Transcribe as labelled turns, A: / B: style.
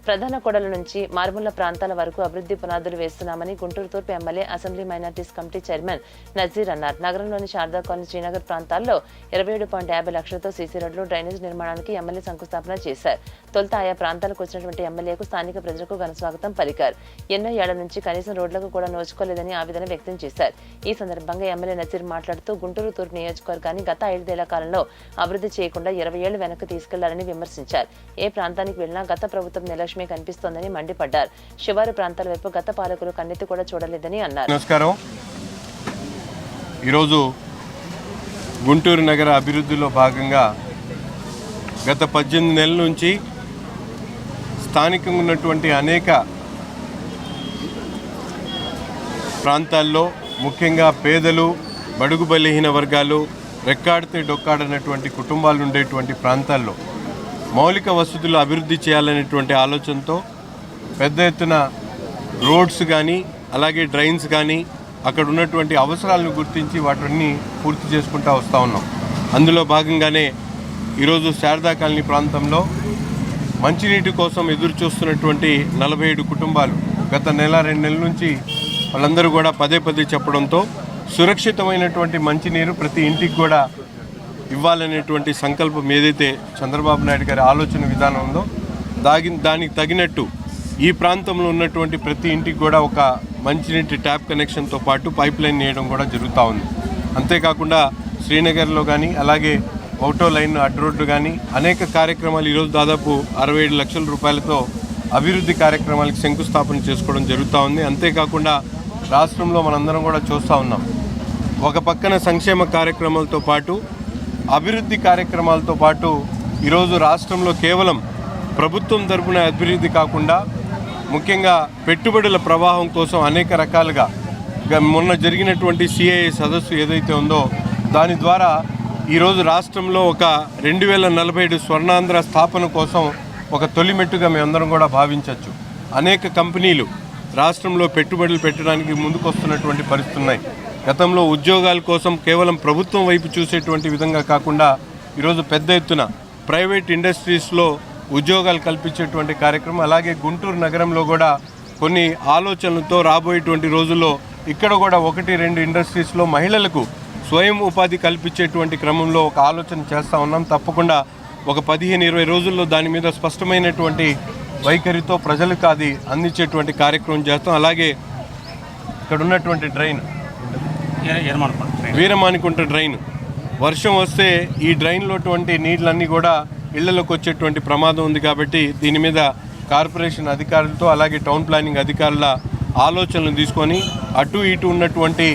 A: ప్రధాన కూడల నుంచి మారుమూల ప్రాంతాల వరకు అభివృద్ధి పునాదులు వేస్తున్నామని గుంటూరు తూర్పు MLA assembly minorities committee chairman Nazeer అన్నారు. నగరంలోని శారదా కాలనీ, శ్రీనగర్ ప్రాంతాల్లో 27.50 లక్షలతో సీసీ రోడ్లు, డ్రైనేజ్ నిర్మాణానికి ఎమ్మెల్యే శంకుస్థాపన చేశారు. తొలుత ఆయా ప్రాంతాలకు వచ్చినటువంటి ఎమ్మెల్యేకు స్థానిక ప్రజలకు ఘనస్వాగతం పలికారు. ఎన్నో ఏళ్ల నుంచి కనీసం రోడ్లకు కూడా నోచుకోలేదని ఆవేదన వ్యక్తం చేశారు. ఈ సందర్భంగా ఎమ్మెల్యే నజీర్ మాట్లాడుతూ గుంటూరు తూర్పు నియోజకవర్గాన్ని గత 5 ఏళ్ల కాలంలో అభివృద్ధి చేయకుండా 20 ఏళ్లు వెనక్కి తీసుకెళ్లారని విమర్శించారు. ఏ ప్రాంతానికి వెళ్లినా గత ప్రభుత్వం నిర్లక్ష్యమే కనిపిస్తోందని మండిపడ్డారు. శివారు ప్రాంతాల వైపు గత పాలకులు కన్నెత్తి కూడా చూడలేదని అన్నారు.
B: నమస్కారం. ఈరోజు గుంటూరు నగర అభివృద్ధిలో భాగంగా గత 18 నెలల నుంచి స్థానికంగా ఉన్నటువంటి అనేక ప్రాంతాల్లో, ముఖ్యంగా పేదలు, బడుగు బలహీన వర్గాలు, రెక్కాడితే డొక్కాడనటువంటి కుటుంబాలు ఉండేటువంటి ప్రాంతాల్లో మౌలిక వసతులు అభివృద్ధి చేయాలనేటువంటి ఆలోచనతో పెద్ద ఎత్తున రోడ్స్ కానీ, అలాగే డ్రైన్స్ కానీ, అక్కడ ఉన్నటువంటి అవసరాలను గుర్తించి వాటిని పూర్తి చేసుకుంటూ వస్తూ ఉన్నాం. అందులో భాగంగానే ఈరోజు శారదా కాలనీ ప్రాంతంలో మంచినీటి కోసం ఎదురు చూస్తున్నటువంటి 47 కుటుంబాలు గత నెల 2 నెలల నుంచి వాళ్ళందరూ కూడా పదే చెప్పడంతో సురక్షితమైనటువంటి మంచినీరు ప్రతి ఇంటికి కూడా ఇవ్వాలనేటువంటి సంకల్పం ఏదైతే చంద్రబాబు నాయుడు గారి ఆలోచన విధానం ఉందో దానికి తగినట్టు ఈ ప్రాంతంలో ఉన్నటువంటి ప్రతి ఇంటికి కూడా ఒక మంచినీటి ట్యాప్ కనెక్షన్తో పాటు పైప్ లైన్ వేయడం కూడా జరుగుతూ ఉంది. అంతేకాకుండా శ్రీనగర్లో కానీ, అలాగే ఒకటో లైన్ అడ్డు రోడ్డు కానీ అనేక కార్యక్రమాలు ఈరోజు దాదాపు 67 లక్షల రూపాయలతో అభివృద్ధి కార్యక్రమాలకు శంకుస్థాపన చేసుకోవడం జరుగుతూ ఉంది. అంతేకాకుండా రాష్ట్రంలో మనందరం కూడా చూస్తూ ఉన్నాం, ఒక పక్కన సంక్షేమ కార్యక్రమాలతో పాటు అభివృద్ధి కార్యక్రమాలతో పాటు ఈరోజు రాష్ట్రంలో కేవలం ప్రభుత్వం తరపున అభివృద్ధి కాకుండా ముఖ్యంగా పెట్టుబడుల ప్రవాహం కోసం అనేక రకాలుగా మొన్న జరిగినటువంటి సిఐఏ సదస్సు ఏదైతే ఉందో దాని ద్వారా ఈరోజు రాష్ట్రంలో ఒక 2047 స్వర్ణాంధ్ర స్థాపన కోసం ఒక తొలిమెట్టుగా మేమందరం కూడా భావించవచ్చు. అనేక కంపెనీలు రాష్ట్రంలో పెట్టుబడులు పెట్టడానికి ముందుకొస్తున్నటువంటి పరిస్థితులు ఉన్నాయి. గతంలో ఉద్యోగాల కోసం కేవలం ప్రభుత్వం వైపు చూసేటువంటి విధంగా కాకుండా ఈరోజు పెద్ద ఎత్తున ప్రైవేట్ ఇండస్ట్రీస్లో ఉద్యోగాలు కల్పించేటువంటి కార్యక్రమం, అలాగే గుంటూరు నగరంలో కూడా కొన్ని ఆలోచనలతో రాబోయేటువంటి రోజుల్లో ఇక్కడ కూడా 1-2 ఇండస్ట్రీస్లో మహిళలకు స్వయం ఉపాధి కల్పించేటువంటి క్రమంలో ఒక ఆలోచన చేస్తూ ఉన్నాం. తప్పకుండా ఒక 15-20 రోజుల్లో దాని మీద స్పష్టమైనటువంటి వైఖరితో ప్రజలకు అది అందించేటువంటి కార్యక్రమం చేస్తాం. అలాగే ఇక్కడ ఉన్నటువంటి డ్రైన్, వీరమానికుంట డ్రైన్, వర్షం వస్తే ఈ డ్రైన్లో నీళ్ళన్నీ కూడా ఇళ్లలోకి వచ్చేటువంటి ప్రమాదం ఉంది. కాబట్టి దీని మీద కార్పొరేషన్ అధికారులతో అలాగే టౌన్ ప్లానింగ్ అధికారుల ఆలోచనలు తీసుకొని అటు ఇటు ఉన్నటువంటి